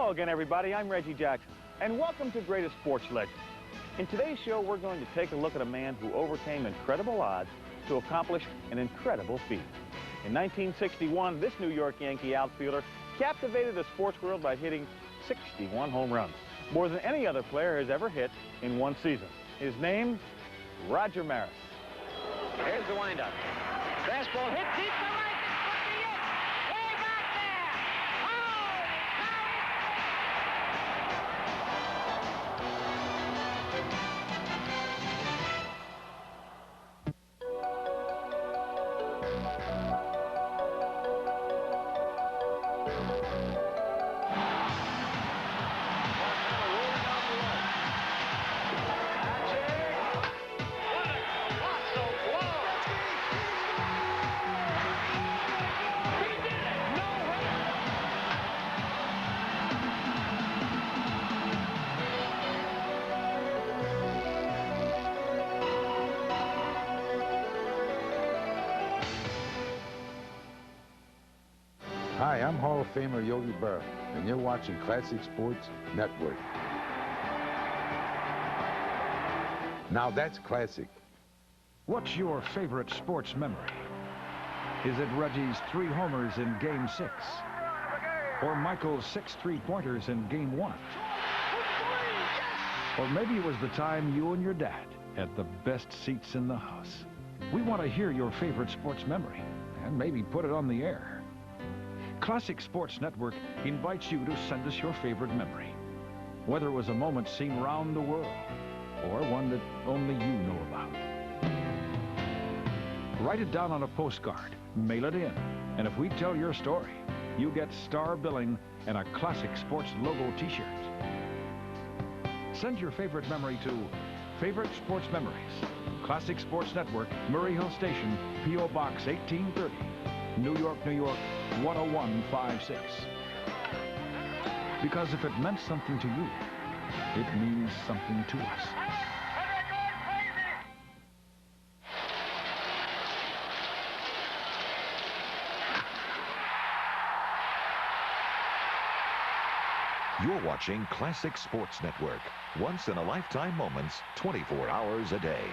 Hello again, everybody. I'm Reggie Jackson, and welcome to Greatest Sports Legends. In today's show, we're going to take a look at a man who overcame incredible odds to accomplish an incredible feat. In 1961, this New York Yankee outfielder captivated the sports world by hitting 61 home runs, more than any other player has ever hit in one season. His name, Roger Maris. Here's the windup. Fastball hit deep to right. This could be it. Way back there. Hi, I'm Hall of Famer Yogi Berra, and you're watching Classic Sports Network. Now that's classic. What's your favorite sports memory? Is it Reggie's 3 homers in Game 6? Or Michael's 6 3-pointers in Game 1? Or maybe it was the time you and your dad had the best seats in the house. We want to hear your favorite sports memory and maybe put it on the air. Classic Sports Network invites you to send us your favorite memory, whether it was a moment seen round the world or one that only you know about. Write it down on a postcard, mail it in, and if we tell your story, you get star billing and a Classic Sports logo t-shirt. Send your favorite memory to Favorite Sports Memories, Classic Sports Network, Murray Hill Station, P.O. Box 1830, New York, New York, 10156. Because if it meant something to you, it means something to us. You're watching Classic Sports Network. Once-in-a-lifetime moments, 24 hours a day.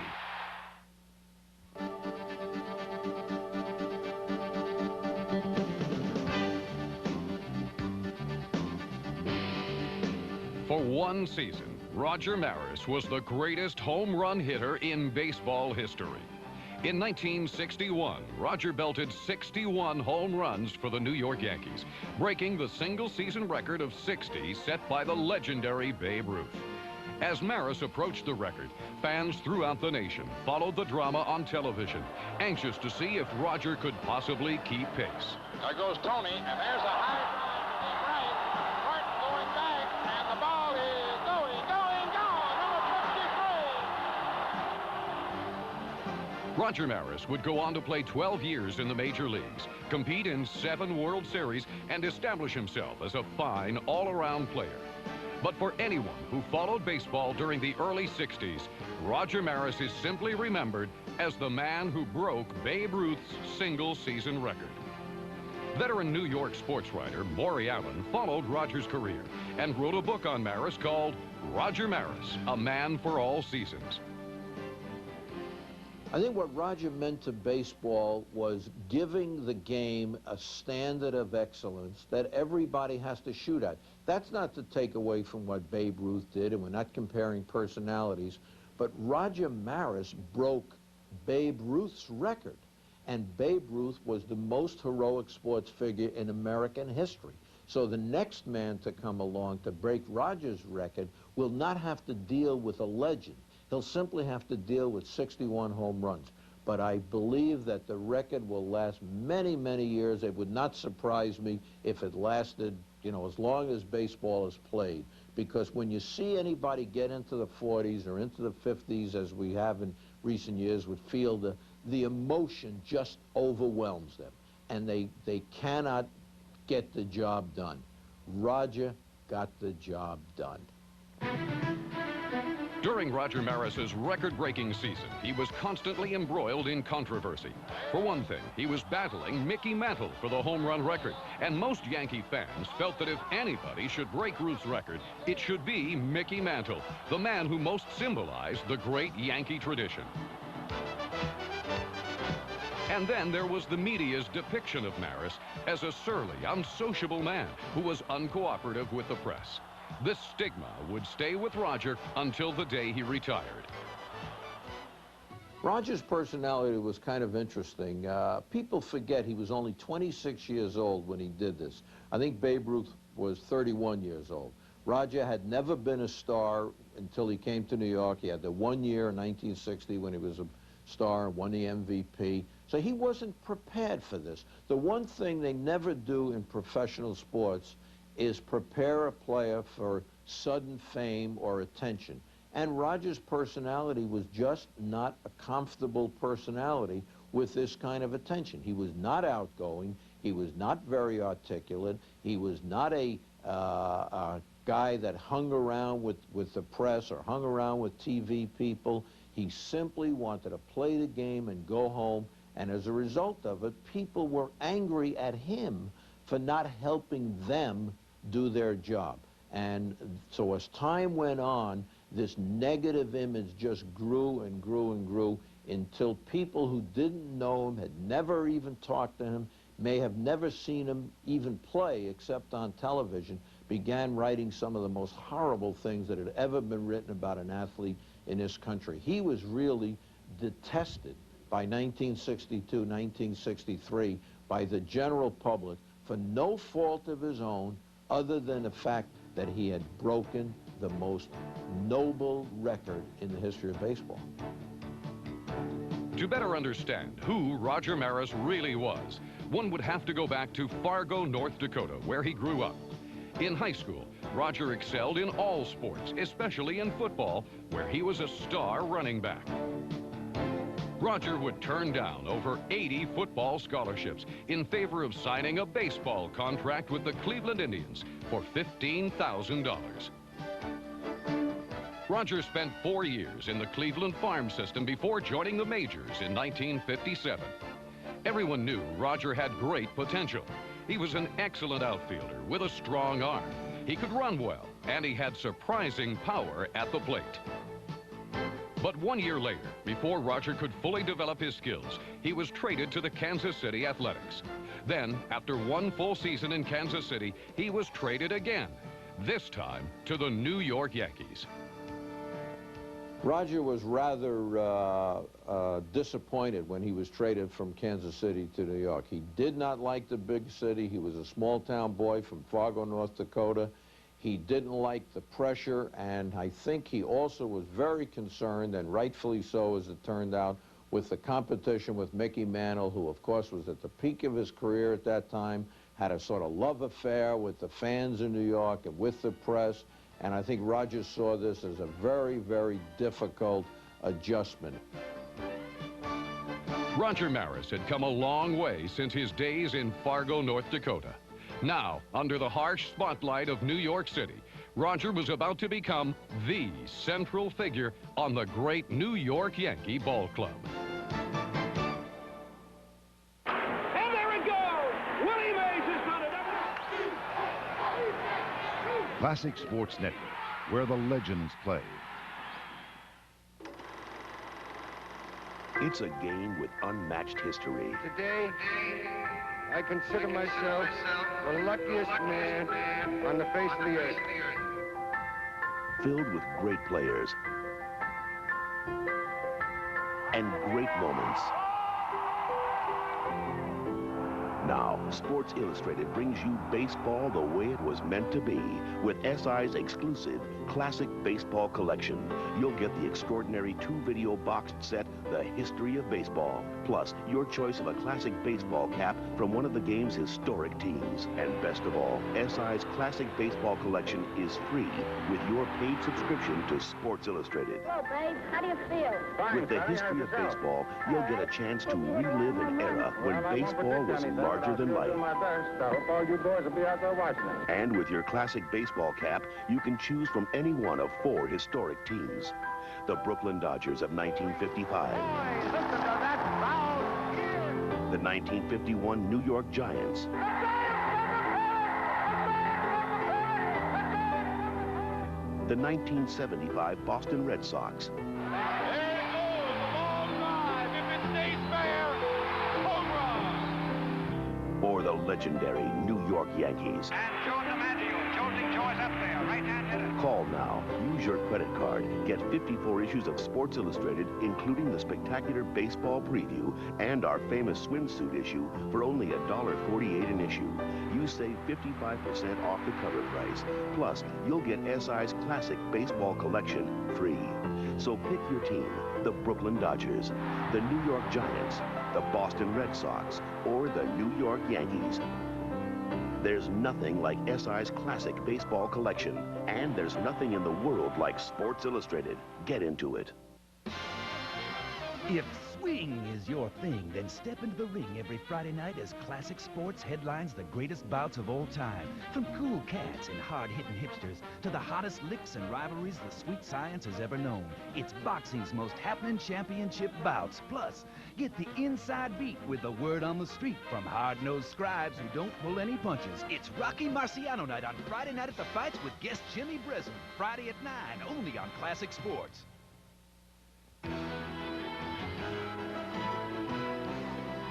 For one season, Roger Maris was the greatest home run hitter in baseball history. In 1961, Roger belted 61 home runs for the New York Yankees, breaking the single-season record of 60 set by the legendary Babe Ruth. As Maris approached the record, fans throughout the nation followed the drama on television, anxious to see if Roger could possibly keep pace. There goes Tony, and there's a high drive to the right. Martin going back, and the ball is going, number 53. Roger Maris would go on to play 12 years in the major leagues, compete in 7 World Series, and establish himself as a fine all-around player. But for anyone who followed baseball during the early 60s, Roger Maris is simply remembered as the man who broke Babe Ruth's single-season record. Veteran New York sports writer Maury Allen followed Roger's career and wrote a book on Maris called Roger Maris, A Man for All Seasons. I think what Roger meant to baseball was giving the game a standard of excellence that everybody has to shoot at. That's not to take away from what Babe Ruth did, and we're not comparing personalities, but Roger Maris broke Babe Ruth's record, and Babe Ruth was the most heroic sports figure in American history. So the next man to come along to break Roger's record will not have to deal with a legend. He'll simply have to deal with 61 home runs. But I believe that the record will last many, many years. It would not surprise me if it lasted, you know, as long as baseball is played. Because when you see anybody get into the 40s or into the 50s, as we have in recent years with Fielder, the emotion just overwhelms them. And they cannot get the job done. Roger got the job done. During Roger Maris's record-breaking season, he was constantly embroiled in controversy. For one thing, he was battling Mickey Mantle for the home run record, and most Yankee fans felt that if anybody should break Ruth's record, it should be Mickey Mantle, the man who most symbolized the great Yankee tradition. And then there was the media's depiction of Maris as a surly, unsociable man who was uncooperative with the press. This stigma would stay with Roger until the day he retired. Roger's personality was kind of interesting. People forget he was only 26 years old when he did this. I think Babe Ruth was 31 years old. Roger had never been a star until he came to New York. He had the 1 year in 1960 when he was a star and won the MVP. So he wasn't prepared for this. The one thing they never do in professional sports is prepare a player for sudden fame or attention. And Roger's personality was just not a comfortable personality with this kind of attention. He was not outgoing. He was not very articulate. He was not a guy that hung around with the press or hung around with TV people. He simply wanted to play the game and go home. And as a result of it, people were angry at him for not helping them do their job. And so as time went on, this negative image just grew and grew and grew until people who didn't know him, had never even talked to him, may have never seen him even play except on television, began writing some of the most horrible things that had ever been written about an athlete in this country. He was really detested by 1962, 1963 by the general public for no fault of his own other than the fact that he had broken the most noble record in the history of baseball. To better understand who Roger Maris really was, one would have to go back to Fargo, North Dakota, where he grew up. In high school, Roger excelled in all sports, especially in football, where he was a star running back. Roger would turn down over 80 football scholarships in favor of signing a baseball contract with the Cleveland Indians for $15,000. Roger spent 4 years in the Cleveland farm system before joining the majors in 1957. Everyone knew Roger had great potential. He was an excellent outfielder with a strong arm. He could run well, and he had surprising power at the plate. But 1 year later, before Roger could fully develop his skills, he was traded to the Kansas City Athletics. Then, after one full season in Kansas City, he was traded again, this time to the New York Yankees. Roger was rather disappointed when he was traded from Kansas City to New York. He did not like the big city. He was a small-town boy from Fargo, North Dakota. He didn't like the pressure, and I think he also was very concerned, and rightfully so as it turned out, with the competition with Mickey Mantle, who of course was at the peak of his career at that time, had a sort of love affair with the fans in New York and with the press, and I think Roger saw this as a very, very difficult adjustment. Roger Maris had come a long way since his days in Fargo, North Dakota. Now, under the harsh spotlight of New York City, Roger was about to become the central figure on the great New York Yankee Ball Club. And there it goes! Willie Mays has done it! Classic Sports Network, where the legends play. It's a game with unmatched history. Today, I consider myself the luckiest man on the face of the earth. Filled with great players and great moments. Now, Sports Illustrated brings you baseball the way it was meant to be with SI's exclusive Classic Baseball Collection. You'll get the extraordinary 2-video boxed set, The History of Baseball, plus your choice of a classic baseball cap from one of the game's historic teams. And best of all, SI's Classic Baseball Collection is free with your paid subscription to Sports Illustrated. Hello, babe. How do you feel? Fine, With the history of baseball, you'll get a chance to relive an era when baseball was larger than life. My best. I hope all you boys will be out there watching it. And with your classic baseball cap, you can choose from any one of 4 historic teams. the Brooklyn Dodgers of 1955. Boy, listen to that loud cheer. The 1951 New York Giants. The 1975 Boston Red Sox. There it goes, the ball drive. If it stays fair, home run. Or the legendary New York Yankees. And Joe DiMaggio, Josie Joe is up there, right-hand hitter. Call now. Use your credit card. Get 54 issues of Sports Illustrated, including the spectacular baseball preview and our famous swimsuit issue for only $1.48 an issue. You save 55% off the cover price. Plus, you'll get SI's classic baseball collection free. So pick your team, the Brooklyn Dodgers, the New York Giants, the Boston Red Sox, or the New York Yankees. There's nothing like SI's classic baseball collection, and there's nothing in the world like Sports Illustrated. Get into it. If swing is your thing, then step into the ring every Friday night as Classic Sports headlines the greatest bouts of all time. From cool cats and hard-hitting hipsters to the hottest licks and rivalries the sweet science has ever known. It's boxing's most happening championship bouts. Plus, get the inside beat with the word on the street from hard-nosed scribes who don't pull any punches. It's Rocky Marciano night on Friday Night at the Fights with guest Jimmy Breslin. Friday at 9, only on Classic Sports.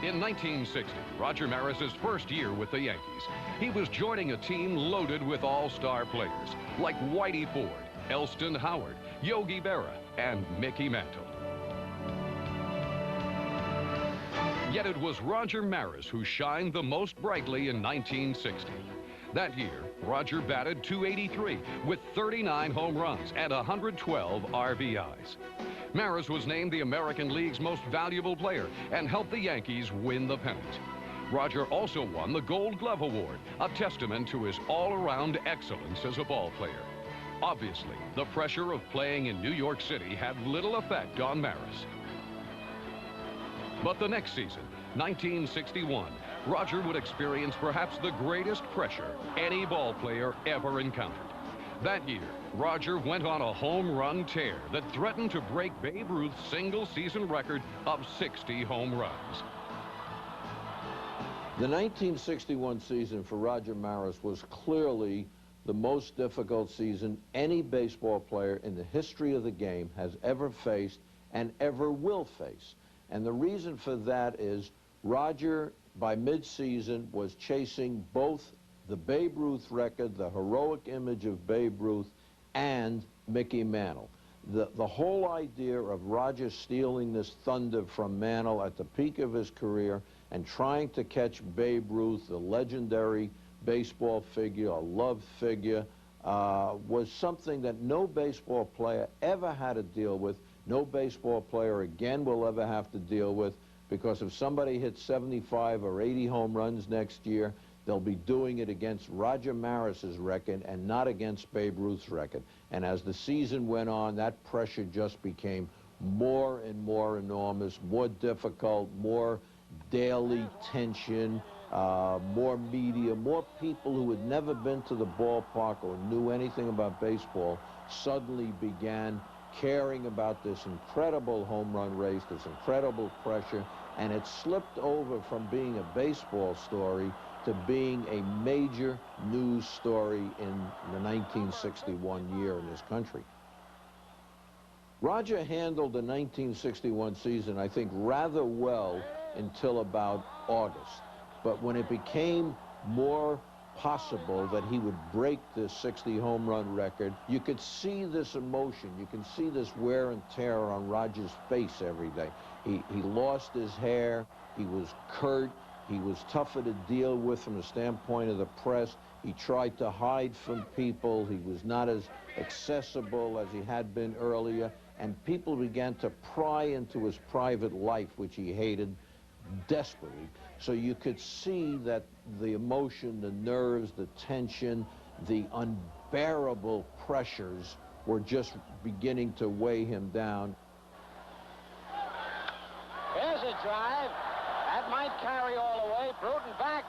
In 1960, Roger Maris's first year with the Yankees, he was joining a team loaded with all-star players like Whitey Ford, Elston Howard, Yogi Berra, and Mickey Mantle. Yet it was Roger Maris who shined the most brightly in 1960. That year, Roger batted .283 with 39 home runs and 112 RBIs. Maris was named the American League's most valuable player and helped the Yankees win the pennant. Roger also won the Gold Glove Award, a testament to his all-around excellence as a ball player. Obviously, the pressure of playing in New York City had little effect on Maris. But the next season, 1961, Roger would experience perhaps the greatest pressure any ball player ever encountered. That year, Roger went on a home run tear that threatened to break Babe Ruth's single-season record of 60 home runs. The 1961 season for Roger Maris was clearly the most difficult season any baseball player in the history of the game has ever faced and ever will face. And the reason for that is Roger, by mid-season, was chasing both the Babe Ruth record, the heroic image of Babe Ruth, and Mickey Mantle. The whole idea of Roger stealing this thunder from Mantle at the peak of his career and trying to catch Babe Ruth, the legendary baseball figure, a loved figure, was something that no baseball player ever had to deal with. No baseball player again will ever have to deal with, because if somebody hits 75 or 80 home runs next year, they'll be doing it against Roger Maris's record and not against Babe Ruth's record. And as the season went on, that pressure just became more and more enormous, more difficult, more daily tension, more media, more people who had never been to the ballpark or knew anything about baseball suddenly began caring about this incredible home run race, this incredible pressure, and it slipped over from being a baseball story to being a major news story in the 1961 year in this country. Roger handled the 1961 season, I think, rather well until about August. But when it became more possible that he would break this 60 home run record, you could see this emotion, you can see this wear and tear on Roger's face every day. He lost his hair, he was curt, he was tougher to deal with from the standpoint of the press. He tried to hide from people. He was not as accessible as he had been earlier. And people began to pry into his private life, which he hated desperately. So you could see that the emotion, the nerves, the tension, the unbearable pressures were just beginning to weigh him down. Here's a drive. That might carry all the way. Bruton back.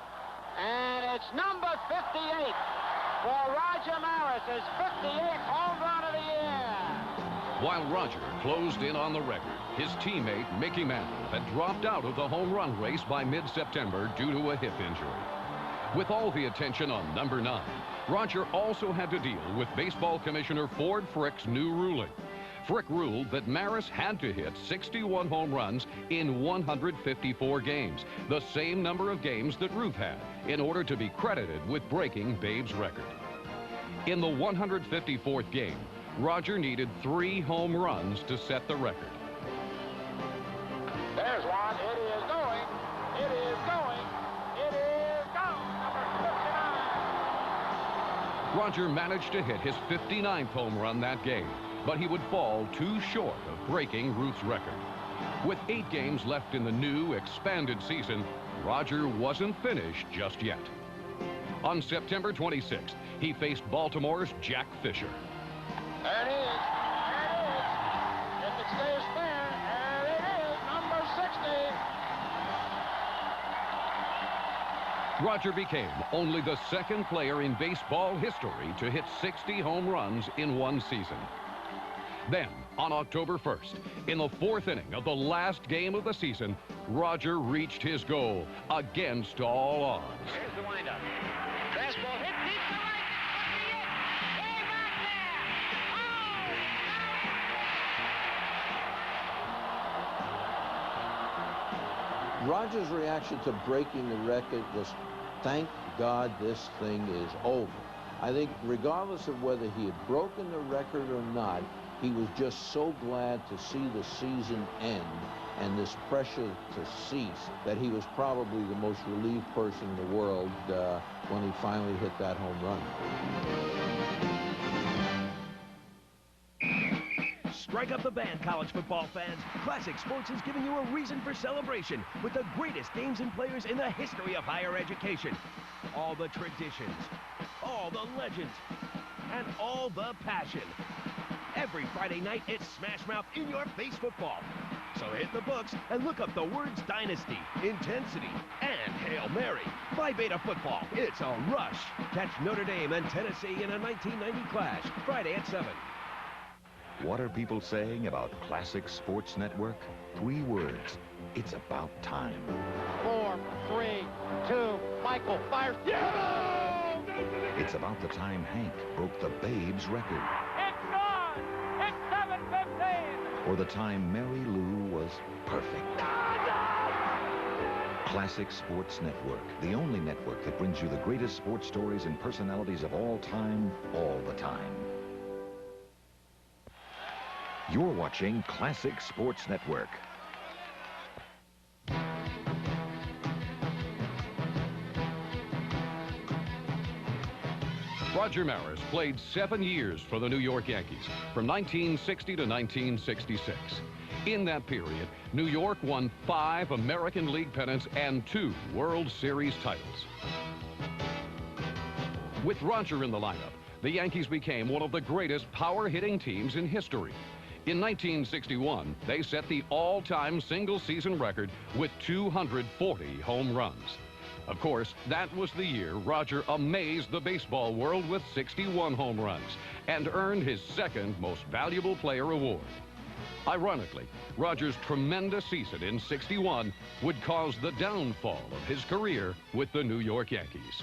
And it's number 58 for Roger Maris, his 58th home run of the year. While Roger closed in on the record, his teammate Mickey Mantle had dropped out of the home run race by mid-September due to a hip injury. With all the attention on number 9, Roger also had to deal with Baseball Commissioner Ford Frick's new ruling. Frick ruled that Maris had to hit 61 home runs in 154 games, the same number of games that Ruth had, in order to be credited with breaking Babe's record. In the 154th game, Roger needed 3 home runs to set the record. There's one. It is going. It is going. It is gone. Number 59. Roger managed to hit his 59th home run that game, but he would fall too short of breaking Ruth's record. With 8 games left in the new, expanded season, Roger wasn't finished just yet. On September 26th, he faced Baltimore's Jack Fisher. There it is. There it is. If it stays fair, there it is. Number 60. Roger became only the 2nd player in baseball history to hit 60 home runs in one season. Then, on October 1st, in the 4th inning of the last game of the season, Roger reached his goal against all odds. Here's the windup. Fastball hit deep to right. Way back there. Roger's reaction to breaking the record was, thank God this thing is over. I think regardless of whether he had broken the record or not, he was just so glad to see the season end and this pressure to cease that he was probably the most relieved person in the world when he finally hit that home run. Strike up the band, college football fans. Classic Sports is giving you a reason for celebration with the greatest games and players in the history of higher education. All the traditions, all the legends, and all the passion. Every Friday night, it's Smash Mouth in-your-face football. So hit the books and look up the words Dynasty, Intensity, and Hail Mary. Phi Beta football, it's a rush. Catch Notre Dame and Tennessee in a 1990 clash, Friday at 7. What are people saying about Classic Sports Network? 3 words. It's about time. 4, 3, 2, Michael fires. Yeah! It's about the time Hank broke the Babes record. It's gone! It's 7:15! Or the time Mary Lou was perfect. Classic Sports Network, the only network that brings you the greatest sports stories and personalities of all time, all the time. You're watching Classic Sports Network. Roger Maris played 7 years for the New York Yankees, from 1960 to 1966. In that period, New York won 5 American League pennants and 2 World Series titles. With Roger in the lineup, the Yankees became one of the greatest power-hitting teams in history. In 1961, they set the all-time single-season record with 240 home runs. Of course, that was the year Roger amazed the baseball world with 61 home runs and earned his 2nd most valuable player award. Ironically, Roger's tremendous season in '61 would cause the downfall of his career with the New York Yankees.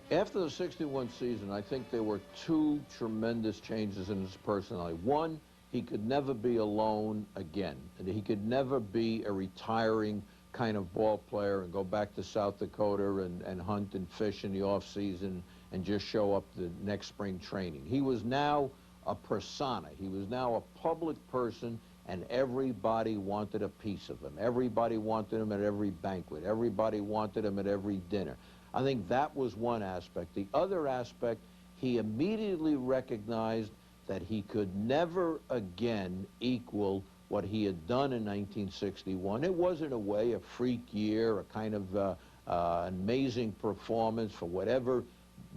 After the '61 season, I think there were 2 tremendous changes in his personality. One, he could never be alone again. He could never be a retiring kind of ball player and go back to South Dakota and hunt and fish in the off-season and just show up the next spring training. He was now a persona. He was now a public person, and everybody wanted a piece of him. Everybody wanted him at every banquet. Everybody wanted him at every dinner. I think that was one aspect. The other aspect, he immediately recognized that he could never again equal what he had done in 1961. It was, in a way, a freak year, a kind of amazing performance for whatever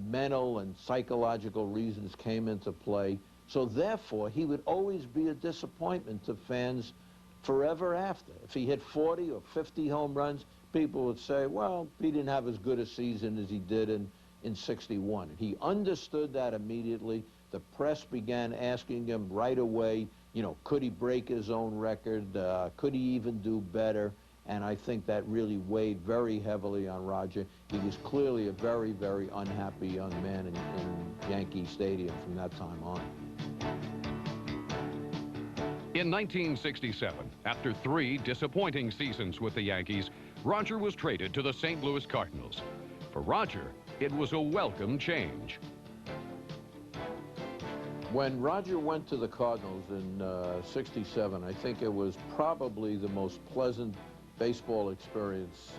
mental and psychological reasons came into play. So therefore, he would always be a disappointment to fans forever after. If he hit 40 or 50 home runs, people would say, well, he didn't have as good a season as he did in '61. And he understood that immediately, The press began asking him right away, you know, could he break his own record? Could he even do better? And I think that really weighed very heavily on Roger. He was clearly a very, very unhappy young man in Yankee Stadium from that time on. In 1967, after 3 disappointing seasons with the Yankees, Roger was traded to the St. Louis Cardinals. For Roger, it was a welcome change. When Roger went to the Cardinals in '67, I think it was probably the most pleasant baseball experience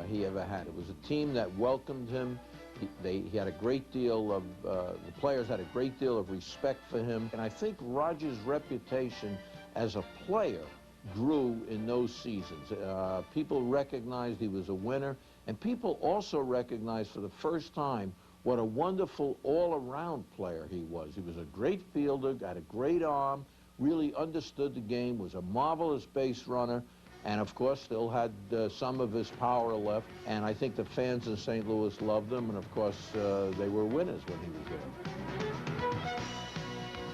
he ever had. It was a team that welcomed him. He had a great deal of, the players had a great deal of respect for him. And I think Roger's reputation as a player grew in those seasons. People recognized he was a winner, and people also recognized for the first time what a wonderful all-around player he was. He was a great fielder, had a great arm, really understood the game, was a marvelous base runner, and of course still had some of his power left. And I think the fans in St. Louis loved him, and of course they were winners when he was there.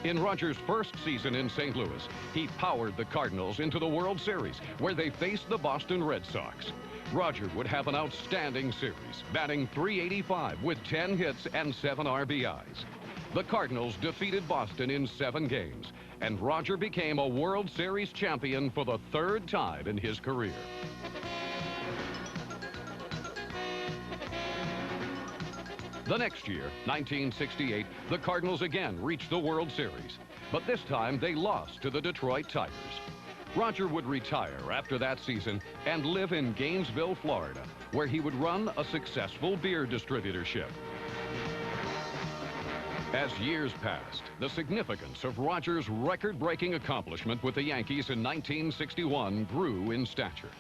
In Roger's first season in St. Louis, he powered the Cardinals into the World Series, where they faced the Boston Red Sox. Roger would have an outstanding series, batting .385 with 10 hits and 7 RBIs. The Cardinals defeated Boston in 7 games, and Roger became a World Series champion for the 3rd time in his career. The next year, 1968, the Cardinals again reached the World Series, but this time they lost to the Detroit Tigers. Roger would retire after that season and live in Gainesville, Florida, where he would run a successful beer distributorship. As years passed, the significance of Roger's record-breaking accomplishment with the Yankees in 1961 grew in stature.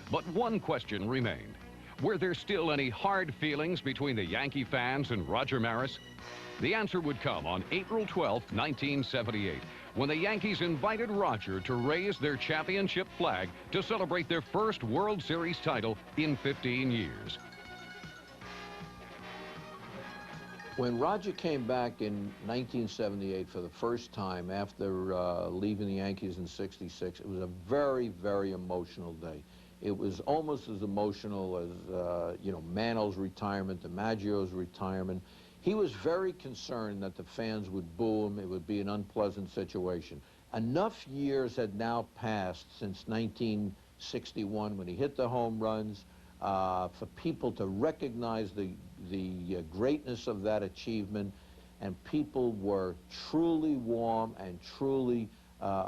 But one question remained. Were there still any hard feelings between the Yankee fans and Roger Maris? The answer would come on April 12, 1978, when the Yankees invited Roger to raise their championship flag to celebrate their first World Series title in 15 years. When Roger came back in 1978 for the first time after leaving the Yankees in '66, it was a very, very emotional day. It was almost as emotional as, you know, Mantle's retirement, DiMaggio's retirement. He was very concerned that the fans would boo him. It would be an unpleasant situation. Enough years had now passed since 1961 when he hit the home runs for people to recognize the greatness of that achievement, and people were truly warm and truly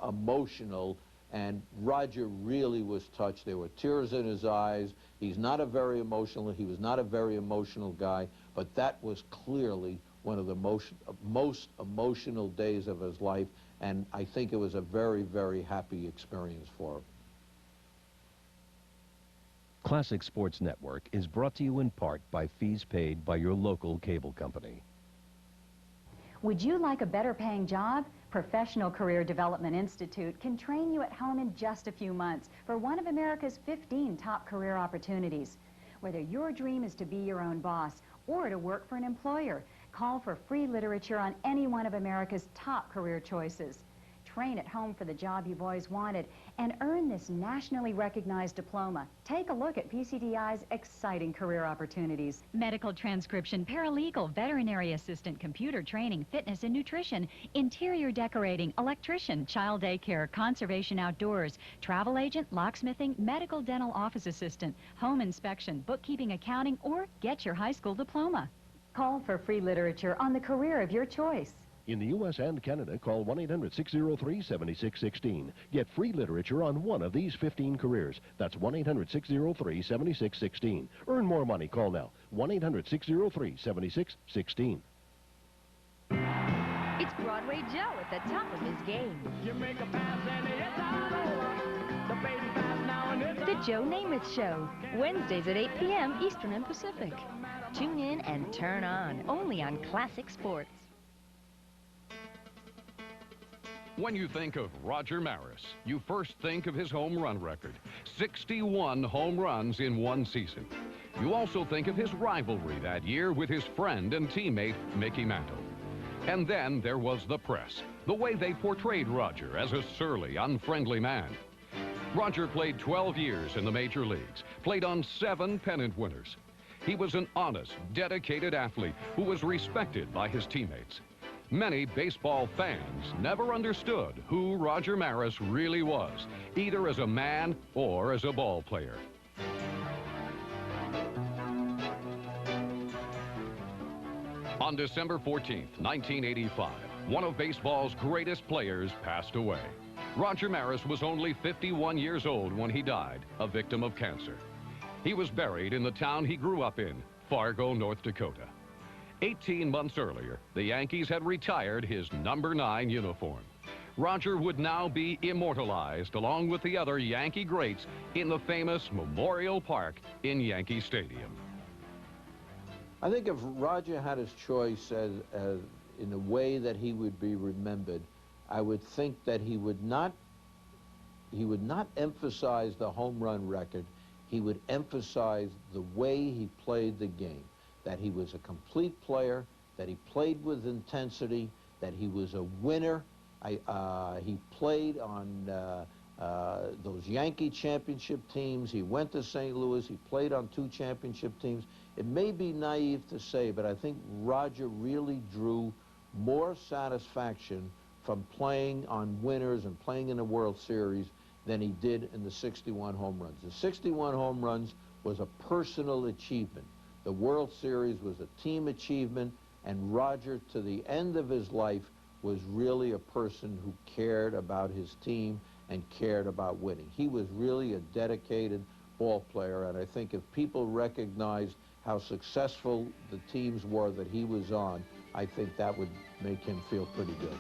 emotional. And Roger really was touched. There were tears in his eyes. He was not a very emotional guy, but that was clearly one of the most emotional days of his life, and I think it was a very, very happy experience for him. Classic Sports Network is brought to you in part by fees paid by your local cable company. Would you like a better paying job? Professional Career Development Institute can train you at home in just a few months for one of America's 15 top career opportunities. Whether your dream is to be your own boss or to work for an employer, call for free literature on any one of America's top career choices. Train at home for the job you've always wanted and earn this nationally recognized diploma. Take a look at PCDI's exciting career opportunities. Medical transcription, paralegal, veterinary assistant, computer training, fitness and nutrition, interior decorating, electrician, child daycare, conservation outdoors, travel agent, locksmithing, medical dental office assistant, home inspection, bookkeeping, accounting, or get your high school diploma. Call for free literature on the career of your choice. In the U.S. and Canada, call 1-800-603-7616. Get free literature on one of these 15 careers. That's 1-800-603-7616. Earn more money. Call now. 1-800-603-7616. It's Broadway Joe at the top of his game. You make a pass and it's all over. The baby pass now and it's The Joe Namath Show, Wednesdays at 8 p.m. Eastern and Pacific. Tune in and turn on, only on Classic Sports. When you think of Roger Maris, you first think of his home run record, 61 home runs in one season. You also think of his rivalry that year with his friend and teammate, Mickey Mantle. And then there was the press, the way they portrayed Roger as a surly, unfriendly man. Roger played 12 years in the major leagues, played on 7 pennant winners. He was an honest, dedicated athlete who was respected by his teammates. Many baseball fans never understood who Roger Maris really was, either as a man or as a ball player. On December 14th, 1985, one of baseball's greatest players passed away. Roger Maris was only 51 years old when he died, a victim of cancer. He was buried in the town he grew up in, Fargo, North Dakota. 18 months earlier, the Yankees had retired his number 9 uniform. Roger would now be immortalized along with the other Yankee greats in the famous Memorial Park in Yankee Stadium. I think if Roger had his choice in a way that he would be remembered, I would think that he would not emphasize the home run record. He would emphasize the way he played the game, that he was a complete player, that he played with intensity, that he was a winner. He played on those Yankee championship teams. He went to St. Louis. He played on 2 championship teams. It may be naive to say, but I think Roger really drew more satisfaction from playing on winners and playing in the World Series than he did in the 61 home runs. The 61 home runs was a personal achievement. The World Series was a team achievement, and Roger, to the end of his life, was really a person who cared about his team and cared about winning. He was really a dedicated ball player, and I think if people recognized how successful the teams were that he was on, I think that would make him feel pretty good.